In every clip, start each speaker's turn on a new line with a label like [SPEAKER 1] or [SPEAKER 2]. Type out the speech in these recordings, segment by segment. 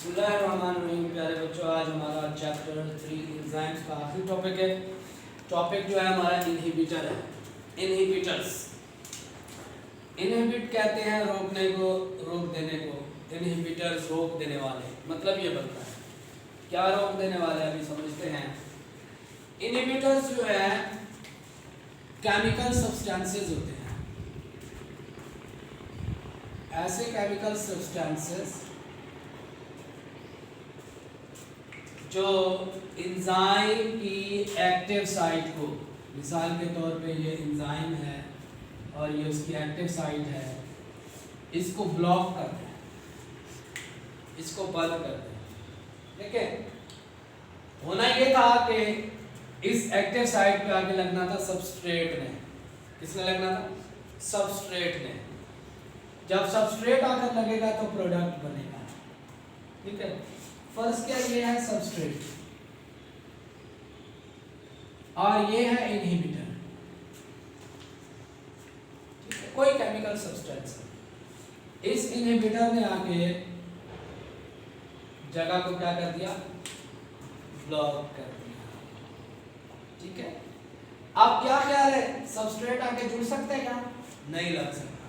[SPEAKER 1] बिस्मिल्लाहिर्रहमानिर्रहीम। प्यारे बच्चों, आज हमारा चैप्टर 3 एंजाइम्स का आखिरी टॉपिक है। टॉपिक जो है हमारा इनहिबिटर है। इनहिबिटर्स, इनहिबिट कहते हैं रोकने को, रोक देने को। इनहिबिटर्स रोक देने वाले, मतलब ये बनता है। क्या रोक देने वाले अभी समझते हैं। इनहिबिटर्स जो है केमिकल सब्सटेंसेस होते हैं, ऐसे केमिकल सब्सटेंसेस जो एंजाइम की एक्टिव साइट को, मिसाल के तौर पे ये एंजाइम है और ये उसकी एक्टिव साइट है, इसको ब्लॉक करते हैं, इसको बंद करते हैं। ठीक है, होना ये था कि इस एक्टिव साइट पे आके लगना था सबस्ट्रेट ने। किसने लगना था? सबस्ट्रेट ने। जब सबस्ट्रेट आकर लगेगा तो प्रोडक्ट बनेगा। ठीक है, फर्स्ट क्या ये है सबस्ट्रेट और ये है इनहिबिटर। ठीक है, कोई केमिकल सब्सटेंस है। इस इनहिबिटर ने आके जगह को क्या कर दिया? ब्लॉक कर दिया। ठीक है, अब क्या ख्याल है, सबस्ट्रेट आके जुड़ सकता है क्या? नहीं लग सकता।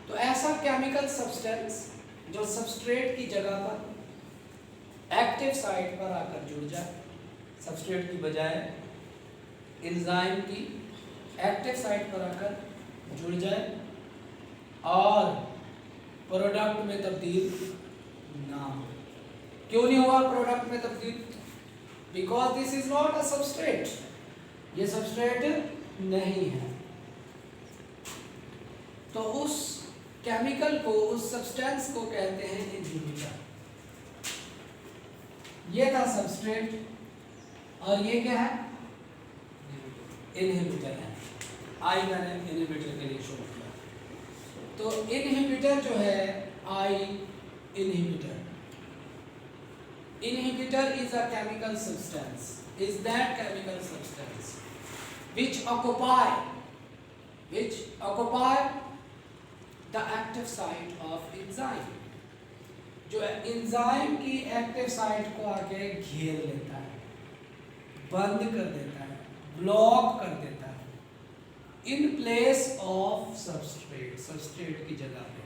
[SPEAKER 1] तो ऐसा केमिकल सब्सटेंस जो सबस्ट्रेट की जगह पर एक्टिव साइट पर आकर जुड़ जाए, सबस्ट्रेट की बजाय एंजाइम की एक्टिव साइट पर आकर जुड़ जाए और प्रोडक्ट में तब्दील ना हो। क्यों नहीं हुआ प्रोडक्ट में तब्दील? Because this is not a substrate, ये सबस्ट्रेट नहीं है। तो उस केमिकल को, उस सब्सटेंस को कहते हैं इनहिबिटर। ये था सबस्ट्रेट और ये क्या है? इनहिबिटर है। आई मैंने इनहिबिटर के लिए शो किया। तो इनहिबिटर जो है, I inhibitor, inhibitor is a chemical substance, is that chemical substance which occupy the active site of enzyme, जो एंजाइम की एक्टिव साइट को आके घेर लेता है, बंद कर देता है, ब्लॉक कर देता है in place of substrate. Substrate की जगह पे,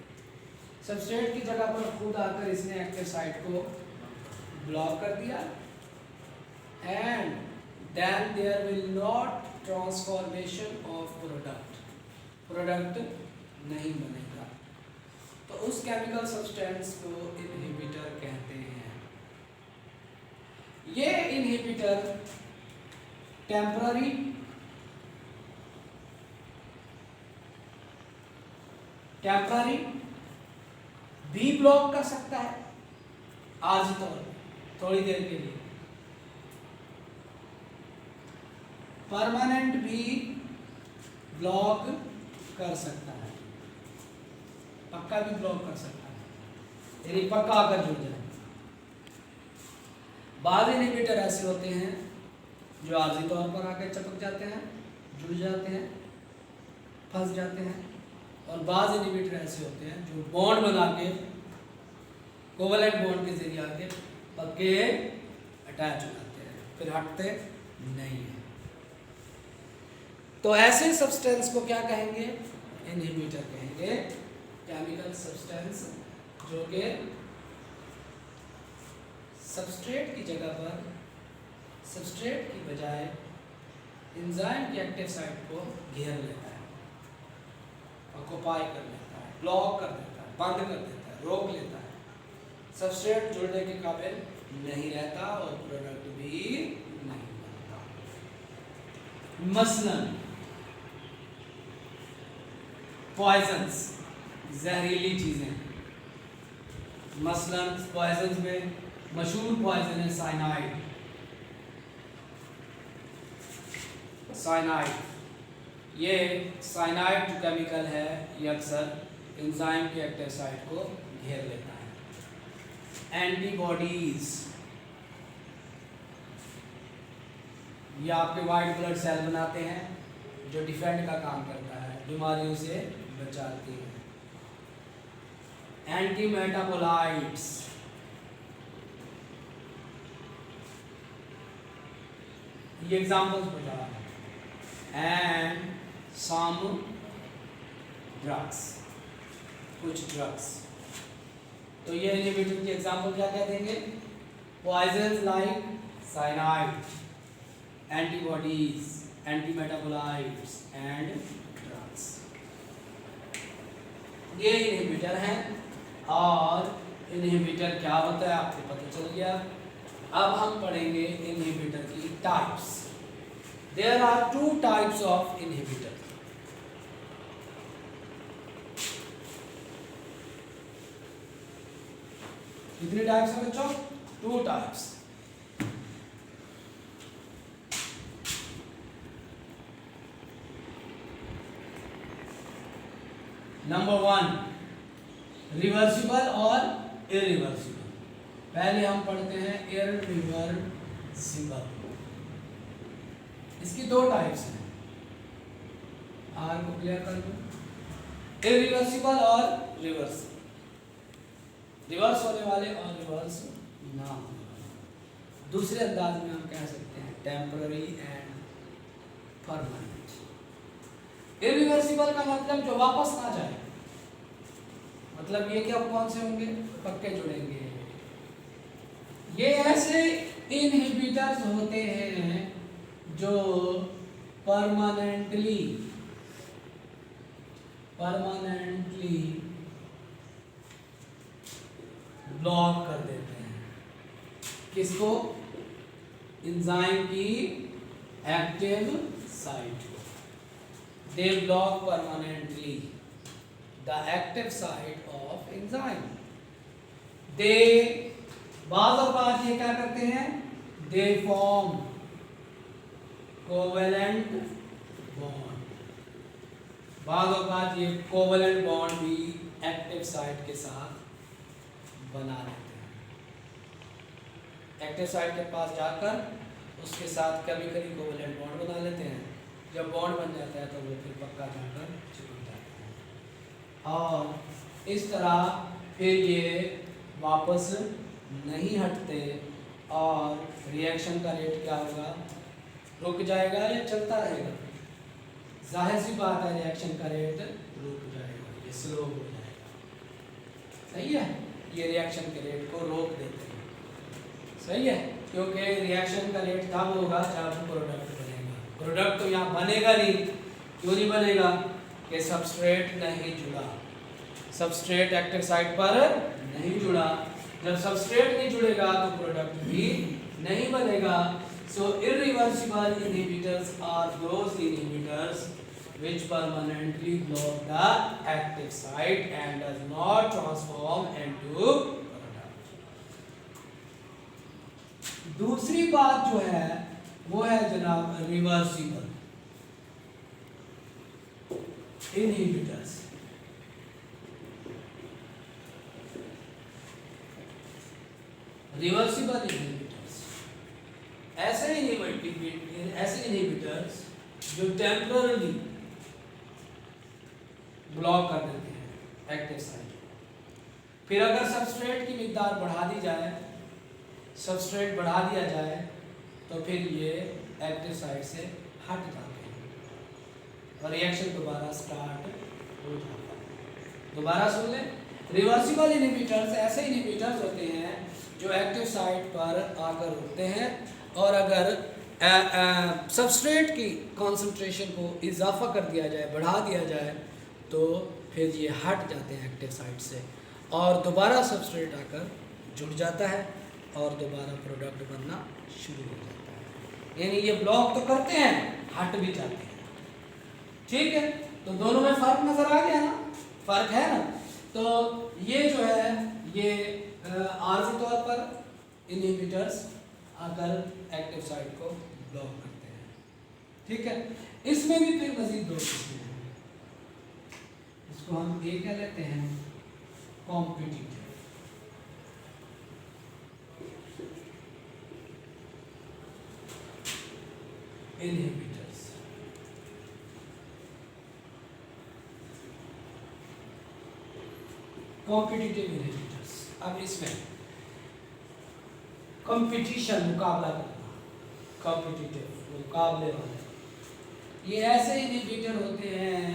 [SPEAKER 1] सबस्ट्रेट की जगह पर खुद आकर इसने एक्टिव साइट को ब्लॉक कर दिया and then there will not transformation of product नहीं बनेगा। तो उस केमिकल सब्सटेंस को इनहिबिटर कहते हैं। ये इनहिबिटर टेम्पररी भी ब्लॉक कर सकता है, आर्जी तौर पर थोड़ी देर के लिए। परमानेंट भी ब्लॉक कर सकता है, पक्का भी ब्लॉक कर सकता है, यानी पक्का आकर जुड़ जाए। बाद इनहिबिटर ऐसे होते हैं जो आर्जी तौर पर आकर चिपक जाते हैं, जुड़ जाते हैं, फंस जाते हैं। और बाद इनहिबिटर ऐसे होते हैं जो बॉन्ड बना के, कोवलेंट बॉन्ड के जरिए आके पक्के अटैच हो जाते हैं, फिर हटते नहीं है। तो ऐसे सब्सटेंस को क्या कहेंगे? इनहिबिटर कहेंगे। केमिकल सब्सटेंस जो कि सबस्ट्रेट की जगह पर, सबस्ट्रेट की बजाय एंजाइम की एक्टिव साइट को घेर लेता है, ऑक्युपाई कर लेता है, ब्लॉक कर देता है, बंद कर देता है, रोक लेता है। सबस्ट्रेट जुड़ने के काबिल नहीं रहता और प्रोडक्ट भी नहीं बनता। मसलन पॉइजन्स, जहरीली चीजें। मसलन पॉइजन्स में मशहूर पॉइजन है साइनाइड। साइनाइड, ये साइनाइड जो केमिकल है ये अक्सर एंजाइम की एक्टिव साइट को घेर लेता है। एंटीबॉडीज, ये आपके वाइट ब्लड सेल बनाते हैं जो डिफेंड का काम करता है, बीमारियों से बचाती है। एंटी मेटाबोलाइट्स, ये एग्जांपल्स बता रहा है, एंड सम ड्रग्स, कुछ ड्रग्स। तो ये इनहिबिटर की एग्जांपल क्या क्या देंगे? Poisons like cyanide, antibodies, anti metabolites and drugs, ये इनहिबिटर हैं। और इनहिबिटर क्या होता है आपको पता चल गया। अब हम पढ़ेंगे इनहिबिटर की types. There are 2 types of inhibitor. कितनी टाइप्स हैं बच्चों? 2 टाइप्स। नंबर 1, रिवर्सिबल और इरिवर्सिबल। पहले हम पढ़ते हैं इरिवर्सिबल। इसकी 2 टाइप्स हैं, आर को क्लियर कर दो। इरिवर्सिबल और रिवर्सिबल, रिवर्स होने वाले और रिवर्स ना होने वाले। दूसरे अंदाज में हम कह सकते हैं टेम्पररी एंड परमानेंट। इरिवर्सिबल का मतलब जो वापस ना जाए, मतलब ये क्या कौन से होंगे? पक्के जुड़ेंगे। ये ऐसे इनहिबिटर्स होते हैं जो परमानेंटली ब्लॉक कर देते हैं। किसको? एंजाइम की एक्टिव साइट को। They block permanently the active site of enzyme. They बाज़ औक़ात ये क्या करते हैं? They form covalent bond. बाज़ औक़ात ये covalent bond भी active site के साथ बना लेते हैं। एक्टिव साइट के पास जाकर उसके साथ कभी कभी कोवेलेंट बॉन्ड बना लेते हैं। जब बॉन्ड बन जाता है तो वो फिर पक्का जाकर चिपक जाता है और इस तरह फिर ये वापस नहीं हटते और रिएक्शन का रेट क्या होगा? रुक जाएगा या चलता रहेगा? जाहिर सी बात है रिएक्शन का रेट रुक जाएगा, ये स्लो हो जाएगा। सही है, ये रिएक्शन के रेट को रोक देते हैं। सही है, क्योंकि रिएक्शन का रेट तब होगा जब प्रोडक्ट बनेगा। प्रोडक्ट तो यहाँ बनेगा नहीं। क्यों नहीं बनेगा? कि सबस्ट्रेट नहीं जुड़ा, सबस्ट्रेट एक्टिव साइट पर नहीं जुड़ा। जब सबस्ट्रेट नहीं जुड़ेगा तो प्रोडक्ट भी नहीं बनेगा। So irreversible inhibitors are those inhibitors which permanently block the active site and does not transform into product. दूसरी बात जो है वो है जनाब रिवर्सिबल इनहिबिटर्स। रिवर्सिबल इनहिबिटर्स ऐसे इनहिबिटर्स जो टेम्पररी ब्लॉक कर देते हैं एक्टिव साइट। फिर अगर सबस्ट्रेट की मिकदार बढ़ा दी जाए, सबस्ट्रेट बढ़ा दिया जाए तो फिर ये एक्टिव साइट से हट जाते हैं और रिएक्शन दोबारा स्टार्ट हो जाता है। दोबारा सुन लें, रिवर्सिबल इनहिबिटर्स ऐसे इनहिबिटर्स होते हैं जो एक्टिव साइट पर आकर रुकते हैं और अगर सबस्ट्रेट की कंसंट्रेशन को इजाफा कर दिया जाए, बढ़ा दिया जाए तो फिर ये हट जाते हैं एक्टिव साइट से और दोबारा सबस्ट्रेट आकर जुड़ जाता है और दोबारा प्रोडक्ट बनना शुरू हो जाता है। यानी ये ब्लॉक तो करते हैं, हट भी जाते हैं। ठीक है, तो दोनों में फर्क नजर आ गया ना? फर्क है ना? तो ये जो है ये आर्जी तौर पर इनहिबिटर्स आकर एक्टिव साइट को ब्लॉक करते हैं। ठीक है, इसमें भी फिर मजीद 2 किस्में हैं। इसको हम ये कह लेते हैं कॉम्पिटिटिव इनहिबिटर्स। Competitive inhibitors. अब इसमें कंपटीशन, मुकाबला करना, कॉम्पिटिटिव मुकाबले वाले, ये ऐसे इनहिबिटर होते हैं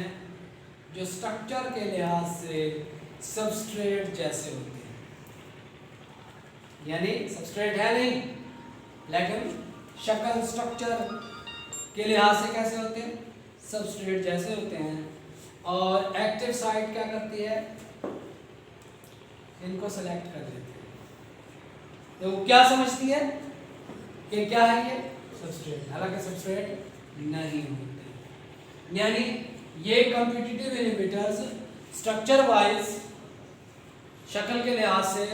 [SPEAKER 1] जो स्ट्रक्चर के लिहाज से सबस्ट्रेट जैसे होते हैं, यानी सबस्ट्रेट है नहीं लेकिन शक्ल स्ट्रक्चर के लिहाज से कैसे होते हैं, सबस्ट्रेट जैसे होते हैं। और एक्टिव साइट क्या करती है, इनको सेलेक्ट कर देती है। तो वो क्या समझती है कि क्या है ये सबस्ट्रेट, हालांकि सबस्ट्रेट नहीं होते। यानी ये कॉम्पिटिटिव इनहिबिटर्स स्ट्रक्चर वाइज, शक्ल के लिहाज से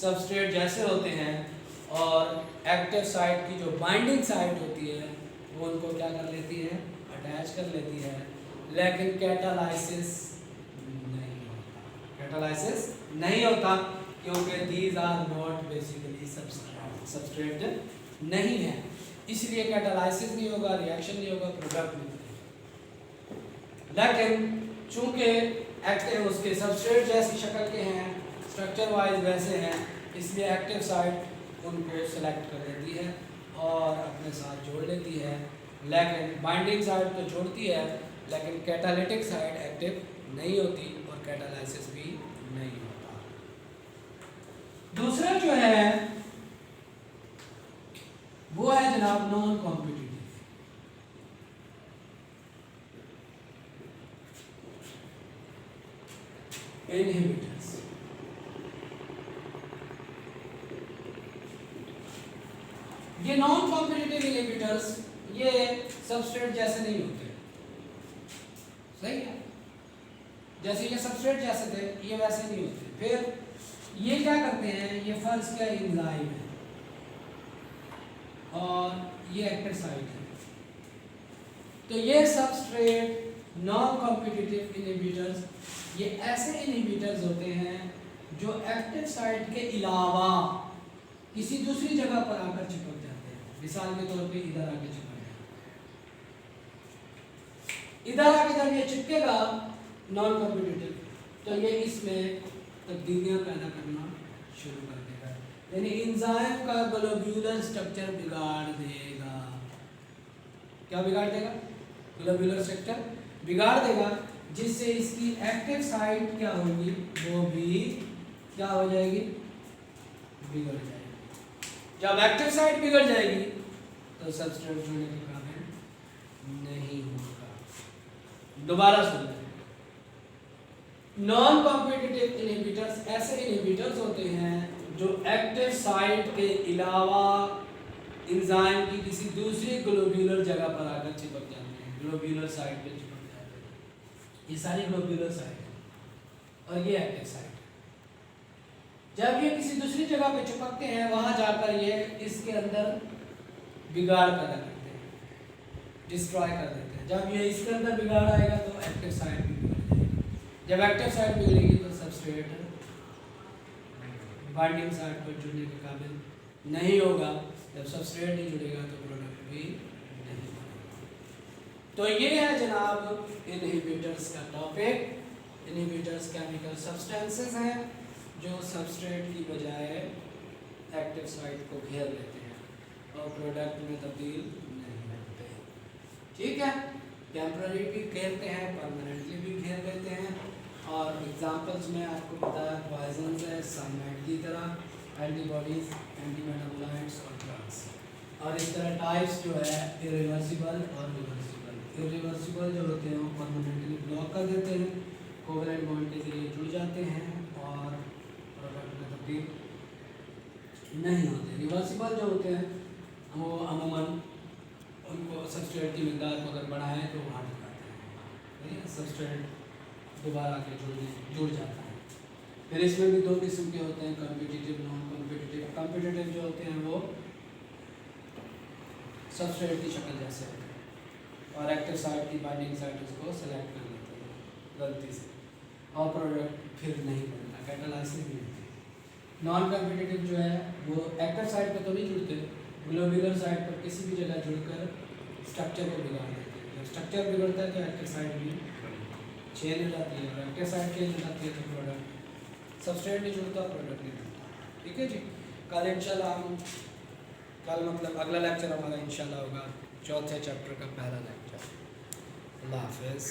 [SPEAKER 1] सबस्ट्रेट जैसे होते हैं और एक्टिव साइट की जो बाइंडिंग साइट होती है वो उनको क्या कर लेती है, अटैच कर लेती है, लेकिन कैटालाइसिस नहीं होता। कैटालाइसिस नहीं होता क्योंकि these are not basically substrate नहीं है, इसलिए कैटालाइसिस नहीं होगा, रिएक्शन नहीं होगा, प्रोडक्ट नहीं बनेगा। लेकिन चूंकि एक्टिव उसके सबस्ट्रेट जैसी शक्ल के हैं, स्ट्रक्चर वाइज वैसे हैं, इसलिए एक्टिव साइट उनको सेलेक्ट कर लेती है और अपने साथ जोड़ लेती है। लेकिन बाइंडिंग साइट तो जोड़ती है लेकिन कैटालिटिक साइट एक्टिव नहीं होती और कैटालाइसिस भी नहीं होता। दूसरा जो है वो है जनाब नॉन कॉम्पिटिटिव इनहिबिटर्स। ये नॉन कॉम्पिटिटिव इनहिबिटर्स ये सबस्ट्रेट जैसे नहीं होते, सही है, जैसे ये सबस्ट्रेट जैसे थे ये वैसे नहीं होते। फिर ये क्या करते हैं, ये फर्ज का एंजाइम है और ये एक्टिव साइट है, तो ये सबस्ट्रेट नॉन कॉम्पिटिटिव इनहिबिटर्स ये ऐसे इनहिबिटर्स होते हैं जो एक्टिव साइट के अलावा किसी दूसरी जगह पर आकर चिपक जाते हैं। मिसाल के तौर पे इधर आके चिपक जाए, इधर आके जब ये चिपकेगा नॉन कॉम्पिटिटिव तो ये इसमें तब्दीलियां पैदा करना शुरू कर देगा, यानी एंजाइम का ग्लोब्यूलर स्ट्रक्चर बिगाड़ देगा। क्या बिगाड़ देगा, ग्लोब्यूलर स्ट्रक्चर बिगाड़ देगा, जिससे इसकी एक्टिव साइट क्या होगी, वो भी क्या हो जाएगी, बिगड़ जाएगी। जब एक्टिव साइट बिगड़ जाएगी तो सबस्ट्रेट जोड़ने के काबिल नहीं होगा। दोबारा सुन लें, नॉन कॉम्पिटिटिव इनहिबिटर्स ऐसे इनहिबिटर्स होते हैं जो एक्टिव साइट के अलावा एंजाइम की किसी दूसरी ग्लोब्यूलर जगह पर आकर चिपक जाते हैं, ग्लोब्यूलर साइट पे चिपक जाते हैं। ये सारी ग्लोब्यूलर साइट है और ये एक्टिव साइट है। जब ये किसी दूसरी जगह पे चिपकते हैं वहां जाकर ये इसके अंदर बिगाड़ पैदा करते हैं, डिस्ट्रॉय कर देते हैं। जब ये इसके अंदर बिगाड़ आएगा तो एक्टिव साइट भी बिगड़ जाएगी। जब एक्टिव साइट बिगड़ेगी तो सबस्ट्रेट बाइंडिंग साइट पर जुड़ने के काबिल नहीं होगा। जब सबस्ट्रेट नहीं जुड़ेगा तो प्रोडक्ट भी नहीं बनेगा। तो ये है जनाब इनहिबिटर्स का टॉपिक। इनहिबिटर्स केमिकल सब्सटेंसेस हैं जो सबस्ट्रेट की बजाय एक्टिव साइट को घेर लेते हैं और प्रोडक्ट में तब्दील नहीं होते। ठीक है, टेम्पररी भी घेरते हैं, परमानेंटली भी घेर लेते हैं। और एग्जांपल्स में आपको पता है पॉइजन्स है, साइनाइड की तरह, एंटीबॉडीज, एंटीमेटाबोलाइट्स और ड्रग्स। और इस तरह टाइप्स जो है इरिवर्सिबल और रिवर्सिबल। इरिवर्सिबल जो होते हैं वो परमानेंटली ब्लॉक कर देते हैं, कोवलेंट बॉन्ड के जरिए जुड़ जाते हैं और प्रोडक्ट में तब्दील नहीं होते। रिवर्सिबल जो होते हैं वो अमूमन उनको सबस्ट्रेट की मिकदार को अगर बढ़ाएं तो वहाँ दिखाते हैं, सबस्ट्रेट दोबारा आके जुड़ जाता है। फिर इसमें भी दो किस्म के होते हैं, कॉम्पिटिटिव, नॉन कॉम्पिटिटिव। कॉम्पिटिटिव जो होते हैं वो सबस्ट्रेट की शक्ल जैसे होते हैं और एक्टिव साइट की बाइंडिंग साइट उसको सेलेक्ट कर लेते हैं गलती से और प्रोडक्ट फिर नहीं बनता, कैटालाइसिस नहीं होती। नॉन कॉम्पिटिटिव जो है वो एक्टिव साइट पर तो नहीं जुड़ते, ग्लोब्यूलर साइट पर किसी भी जगह जुड़कर स्ट्रक्चर को बिगाड़ देते हैं। जब स्ट्रक्चर बिगड़ता है तो एक्टिव साइट भी चेन हो जाती है, एक्टिव साइड के हो जाती है तो प्रोडक्ट, सबस्ट्रेट नहीं जुड़ता प्रोडक्ट नहीं जुड़ता। ठीक है जी। कल इंशाल्लाह हम कल मतलब अगला लेक्चर हमारा इंशाल्लाह होगा चौथे चैप्टर का पहला लेक्चर। अल्लाह हाफिज़।